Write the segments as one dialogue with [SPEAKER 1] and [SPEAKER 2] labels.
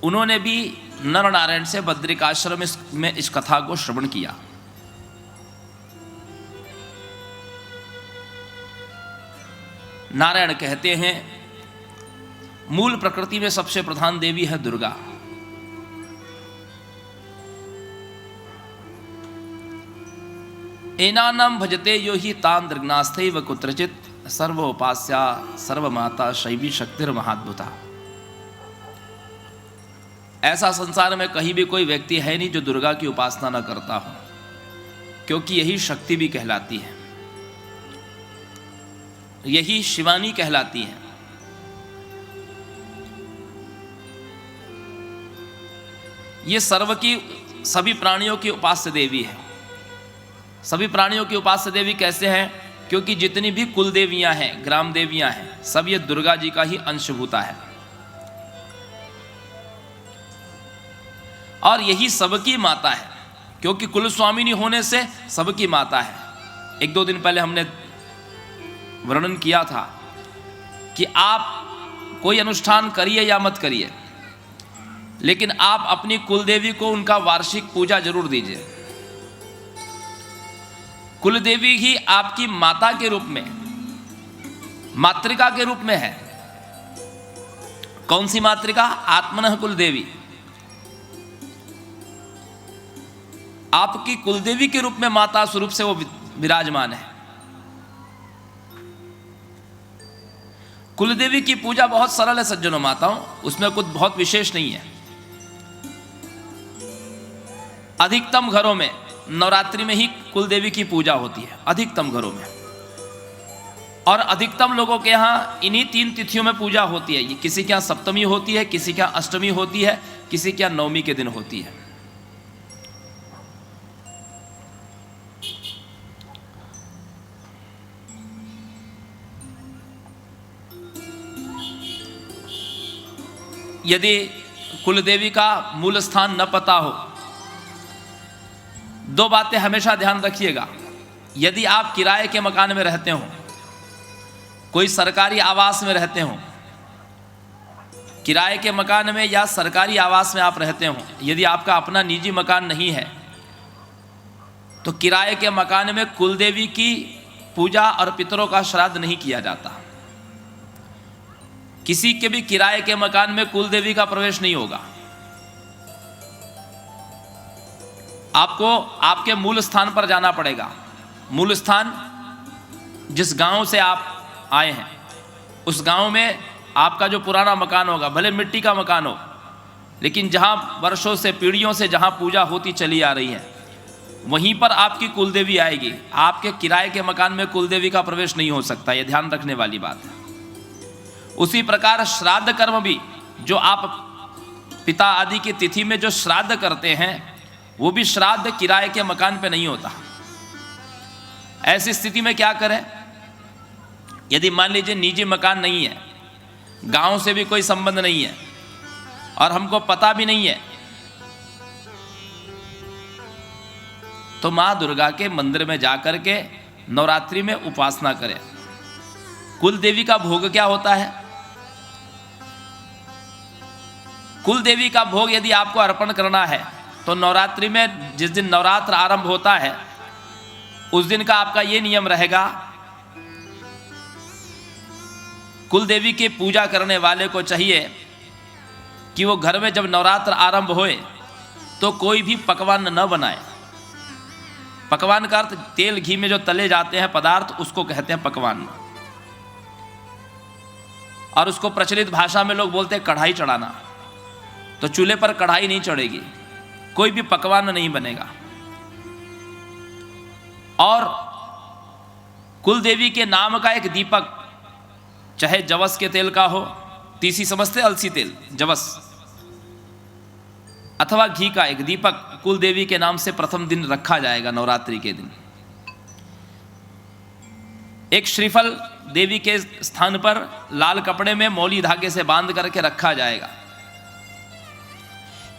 [SPEAKER 1] उन्होंने भी नर नारायण से बद्रिकाश्रम में इस कथा को श्रवण किया। नारायण कहते हैं मूल प्रकृति में सबसे प्रधान देवी है दुर्गा। एनानम भजते यो ही तान दृग्नास्थैव कुत्रचित सर्वोपास्या सर्वमाता शैवी शक्तिर्महाद्भुता। ऐसा संसार में कहीं भी कोई व्यक्ति है नहीं जो दुर्गा की उपासना न करता हो, क्योंकि यही शक्ति भी कहलाती है, यही शिवानी कहलाती है। ये सर्व की सभी प्राणियों की उपास्य देवी है। सभी प्राणियों की उपास्य देवी कैसे हैं? क्योंकि जितनी भी कुल देवियां हैं, ग्राम देवियां हैं, सब ये दुर्गा जी का ही अंशभूता है और यही सबकी माता है, क्योंकि कुल स्वामिनी होने से सबकी माता है। एक दो दिन पहले हमने वर्णन किया था कि आप कोई अनुष्ठान करिए या मत करिए, लेकिन आप अपनी कुलदेवी को उनका वार्षिक पूजा जरूर दीजिए। कुलदेवी ही आपकी माता के रूप में, मातृका के रूप में है। कौन सी मातृका? आत्मनः कुलदेवी। आपकी कुलदेवी के रूप में माता स्वरूप से वो विराजमान है। कुलदेवी की पूजा बहुत सरल है सज्जनों माताओं, उसमें कुछ बहुत विशेष नहीं है। अधिकतम घरों में नवरात्रि में ही कुलदेवी की पूजा होती है, अधिकतम घरों में, और अधिकतम लोगों के यहाँ इन्हीं 3 तिथियों में पूजा होती है। ये किसी के यहाँ सप्तमी होती है, किसी के यहाँ अष्टमी होती है, किसी के यहाँ नवमी के दिन होती है। यदि कुलदेवी का मूल स्थान न पता हो, 2 बातें हमेशा ध्यान रखिएगा। यदि आप किराए के मकान में रहते हो, कोई सरकारी आवास में रहते हो, किराए के मकान में या सरकारी आवास में आप रहते हो, यदि आपका अपना निजी मकान नहीं है, तो किराए के मकान में कुलदेवी की पूजा और पितरों का श्राद्ध नहीं किया जाता। किसी के भी किराए के मकान में कुलदेवी का प्रवेश नहीं होगा। आपको आपके मूल स्थान पर जाना पड़ेगा। मूल स्थान जिस गांव से आप आए हैं, उस गांव में आपका जो पुराना मकान होगा, भले मिट्टी का मकान हो, लेकिन जहां वर्षों से, पीढ़ियों से जहां पूजा होती चली आ रही है, वहीं पर आपकी कुलदेवी आएगी। आपके किराए के मकान में कुलदेवी का प्रवेश नहीं हो सकता, यह ध्यान रखने वाली बात है। उसी प्रकार श्राद्ध कर्म भी, जो आप पिता आदि की तिथि में जो श्राद्ध करते हैं, वो भी श्राद्ध किराए के मकान पे नहीं होता। ऐसी स्थिति में क्या करें? यदि मान लीजिए निजी मकान नहीं है, गांव से भी कोई संबंध नहीं है और हमको पता भी नहीं है, तो मां दुर्गा के मंदिर में जाकर के नवरात्रि में उपासना करें। कुल देवी का भोग क्या होता है? कुल देवी का भोग यदि आपको अर्पण करना है तो नवरात्रि में, जिस दिन नवरात्र आरंभ होता है, उस दिन का आपका ये नियम रहेगा, कुल देवी की पूजा करने वाले को चाहिए कि वो घर में जब नवरात्र आरंभ होए तो कोई भी पकवान न बनाए। पकवान का अर्थ तेल घी में जो तले जाते हैं पदार्थ, उसको कहते हैं पकवान। और उसको प्रचलित भाषा में लोग बोलते हैं कढ़ाई चढ़ाना। तो चूल्हे पर कढ़ाई नहीं चढ़ेगी, कोई भी पकवान नहीं बनेगा। और कुल देवी के नाम का एक दीपक, चाहे जवस के तेल का हो, तीसी समझते, अलसी तेल, जवस, अथवा घी का एक दीपक कुल देवी के नाम से प्रथम दिन रखा जाएगा। नवरात्रि के दिन एक श्रीफल देवी के स्थान पर लाल कपड़े में मौली धागे से बांध करके रखा जाएगा।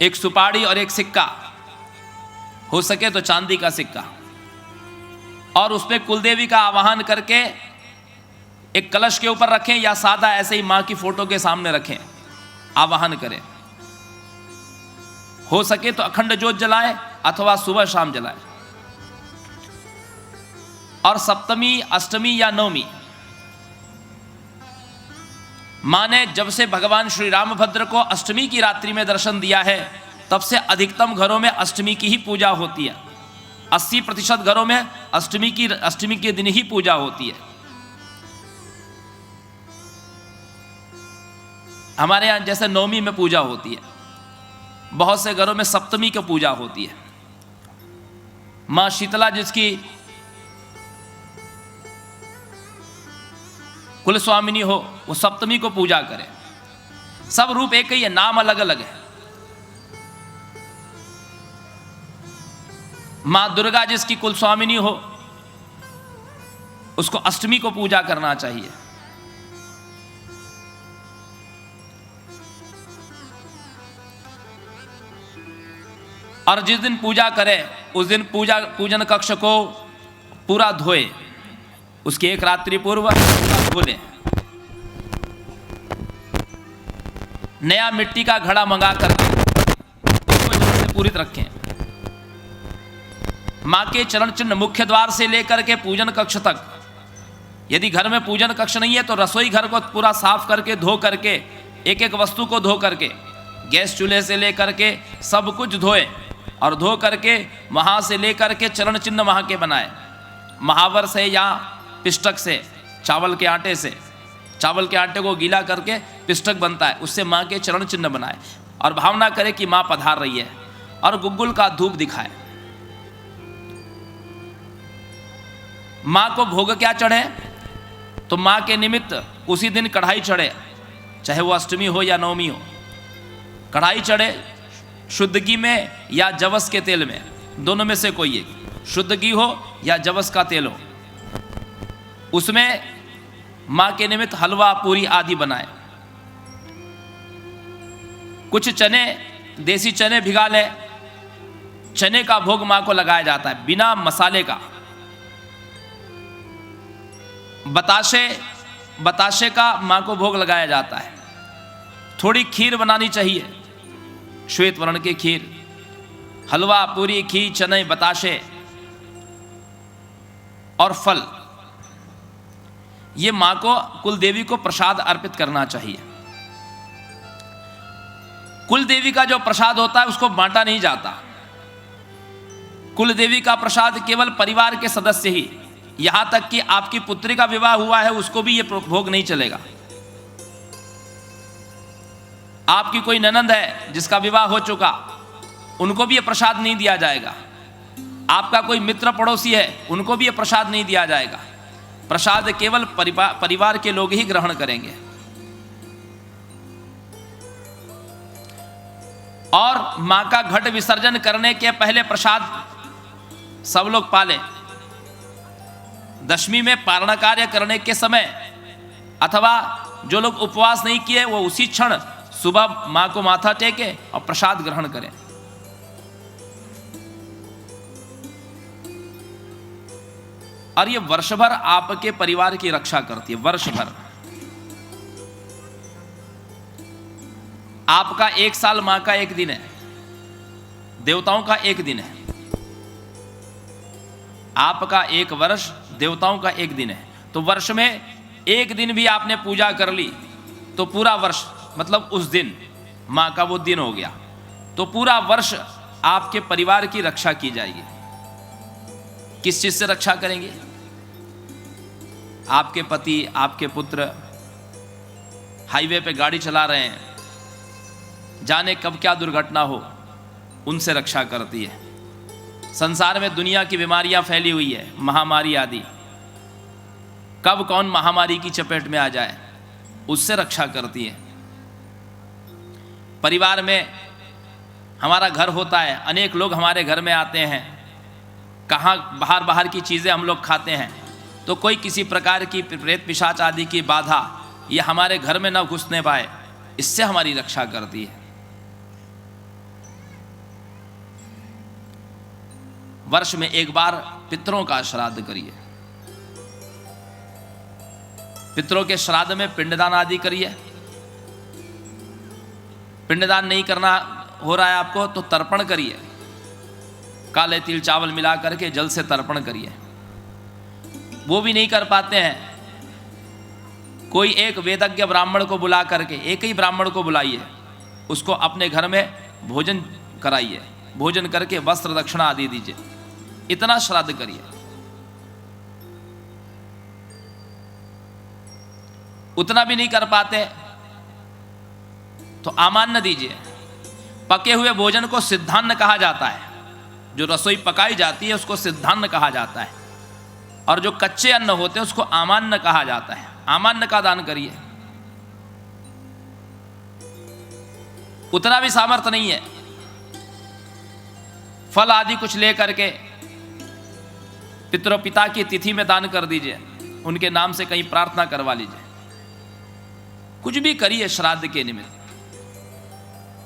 [SPEAKER 1] एक सुपारी और एक सिक्का, हो सके तो चांदी का सिक्का, और उसमें कुलदेवी का आवाहन करके एक कलश के ऊपर रखें या सादा ऐसे ही मां की फोटो के सामने रखें, आवाहन करें। हो सके तो अखंड ज्योत जलाएं अथवा सुबह शाम जलाएं। और सप्तमी, अष्टमी या नवमी, मां ने जब से भगवान श्री रामभद्र को अष्टमी की रात्रि में दर्शन दिया है, तब से अधिकतम घरों में अष्टमी की ही पूजा होती है। 80% घरों में अष्टमी के दिन ही पूजा होती है। हमारे यहाँ जैसे नवमी में पूजा होती है, बहुत से घरों में सप्तमी की पूजा होती है। मां शीतला जिसकी कुल स्वामिनी हो, वो सप्तमी को पूजा करे। सब रूप एक ही है, नाम अलग अलग है। मां दुर्गा जिसकी कुल स्वामिनी हो, उसको अष्टमी को पूजा करना चाहिए। और जिस दिन पूजा करे उस दिन पूजन कक्ष को पूरा धोए, उसकी एक रात्रि पूर्व धो लें। नया मिट्टी का घड़ा मंगा करके उसको से पूरित रखें। मां के चरण चिन्ह मुख्य द्वार से लेकर के पूजन कक्ष तक, यदि घर में पूजन कक्ष नहीं है तो रसोई घर को पूरा साफ करके धो करके, एक एक वस्तु को धो करके, गैस चूल्हे से लेकर के सब कुछ धोए और धो करके वहां से लेकर के चरण चिन्ह वहां के बनाए। महावर से या पिष्टक से, चावल के आटे से, चावल के आटे को गीला करके पिष्टक बनता है, उससे मां के चरण चिन्ह बनाए और भावना करे कि मां पधार रही है, और गुग्गुल का धूप दिखाए। मां को भोग क्या चढ़े, तो मां के निमित्त उसी दिन कढ़ाई चढ़े, चाहे वो अष्टमी हो या नवमी हो। कढ़ाई चढ़े शुद्ध घी में या जवस के तेल में, दोनों में से कोई एक, शुद्ध घी हो या जवस का तेल हो। उसमें मां के निमित्त हलवा, पूरी आदि बनाए। कुछ चने, देसी चने भिगा ले, चने का भोग मां को लगाया जाता है बिना मसाले का। बताशे का मां को भोग लगाया जाता है। थोड़ी खीर बनानी चाहिए, श्वेत वर्ण की खीर, हलवा, पूरी, खीर, चने, बताशे और फल, ये मां को, कुल देवी को प्रसाद अर्पित करना चाहिए। कुल देवी का जो प्रसाद होता है उसको बांटा नहीं जाता। कुल देवी का प्रसाद केवल परिवार के सदस्य ही, यहां तक कि आपकी पुत्री का विवाह हुआ है उसको भी ये भोग नहीं चलेगा। आपकी कोई ननंद है जिसका विवाह हो चुका, उनको भी ये प्रसाद नहीं दिया जाएगा। आपका कोई मित्र पड़ोसी है, उनको भी ये प्रसाद नहीं दिया जाएगा। प्रसाद केवल परिवार के लोग ही ग्रहण करेंगे। और मां का घट विसर्जन करने के पहले प्रसाद सब लोग पालें। दशमी में पारण कार्य करने के समय अथवा जो लोग उपवास नहीं किए वो उसी क्षण सुबह मां को माथा टेके और प्रसाद ग्रहण करें। और ये वर्ष भर आपके परिवार की रक्षा करती है। वर्ष भर आपका एक साल मां का एक दिन है, देवताओं का एक दिन है। आपका एक वर्ष देवताओं का एक दिन है। तो वर्ष में एक दिन भी आपने पूजा कर ली तो पूरा वर्ष, मतलब उस दिन मां का वो दिन हो गया, तो पूरा वर्ष आपके परिवार की रक्षा की जाएगी। किस चीज से रक्षा करेंगे? आपके पति, आपके पुत्र हाईवे पे गाड़ी चला रहे हैं, जाने कब क्या दुर्घटना हो, उनसे रक्षा करती है। संसार में दुनिया की बीमारियां फैली हुई है, महामारी आदि, कब कौन महामारी की चपेट में आ जाए, उससे रक्षा करती है। परिवार में हमारा घर होता है, अनेक लोग हमारे घर में आते हैं, कहाँ बाहर की चीज़ें हम लोग खाते हैं, तो कोई किसी प्रकार की प्रेत पिशाच आदि की बाधा ये हमारे घर में न घुसने पाए, इससे हमारी रक्षा करती है। वर्ष में एक बार पितरों का श्राद्ध करिए। पितरों के श्राद्ध में पिंडदान आदि करिए। पिंडदान नहीं करना हो रहा है आपको तो तर्पण करिए, काले तिल चावल मिला करके जल से तर्पण करिए। वो भी नहीं कर पाते हैं, कोई एक वेदज्ञ ब्राह्मण को बुला करके, एक ही ब्राह्मण को बुलाइए, उसको अपने घर में भोजन कराइए, भोजन करके वस्त्र दक्षिणा आदि दीजिए, इतना श्राद्ध करिए। उतना भी नहीं कर पाते तो आमान्न दीजिए। पके हुए भोजन को सिद्धान्न कहा जाता है, जो रसोई पकाई जाती है उसको सिद्धान्न कहा जाता है, और जो कच्चे अन्न होते हैं उसको आमान्न कहा जाता है। आमान्न का दान करिए। उतना भी सामर्थ्य नहीं है, फल आदि कुछ ले करके पितरों पिता की तिथि में दान कर दीजिए, उनके नाम से कहीं प्रार्थना करवा लीजिए, कुछ भी करिए श्राद्ध के निमित्त,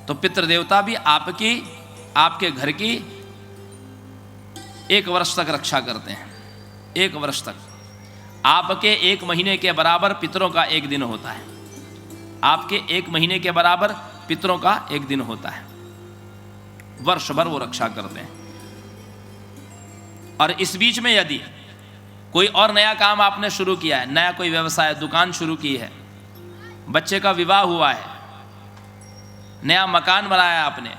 [SPEAKER 1] तो पितृदेवता भी आपके घर की 1 वर्ष तक रक्षा करते हैं। 1 वर्ष तक आपके 1 महीने के बराबर पितरों का 1 दिन होता है। आपके 1 महीने के बराबर पितरों का 1 दिन होता है। वर्ष भर वो रक्षा करते हैं। और इस बीच में यदि कोई और नया काम आपने शुरू किया है, नया कोई व्यवसाय, दुकान शुरू की है, बच्चे का विवाह हुआ है, नया मकान बनाया आपने,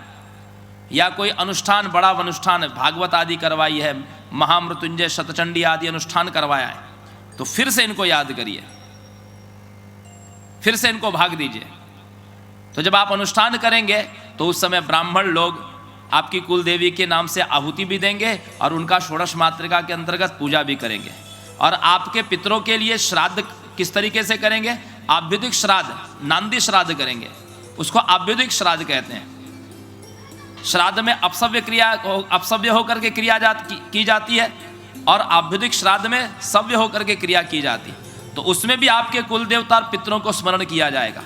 [SPEAKER 1] या कोई अनुष्ठान, बड़ा अनुष्ठान, भागवत आदि करवाई है, महामृत्युंजय शतचंडी आदि अनुष्ठान करवाया है, तो फिर से इनको याद करिए, फिर से इनको भाग दीजिए। तो जब आप अनुष्ठान करेंगे तो उस समय ब्राह्मण लोग आपकी कुल देवी के नाम से आहुति भी देंगे और उनका षोडश मातृका के अंतर्गत पूजा भी करेंगे। और आपके पितरों के लिए श्राद्ध किस तरीके से करेंगे? आभ्युदिक श्राद्ध, नांदी श्राद्ध करेंगे, उसको आभ्युदिक श्राद्ध कहते हैं। श्राद्ध में अपसव्य होकर के क्रिया की जाती है, और आभ्युदिक श्राद्ध में सव्य होकर के क्रिया की जाती है। तो उसमें भी आपके कुल देवता और पितरों को स्मरण किया जाएगा।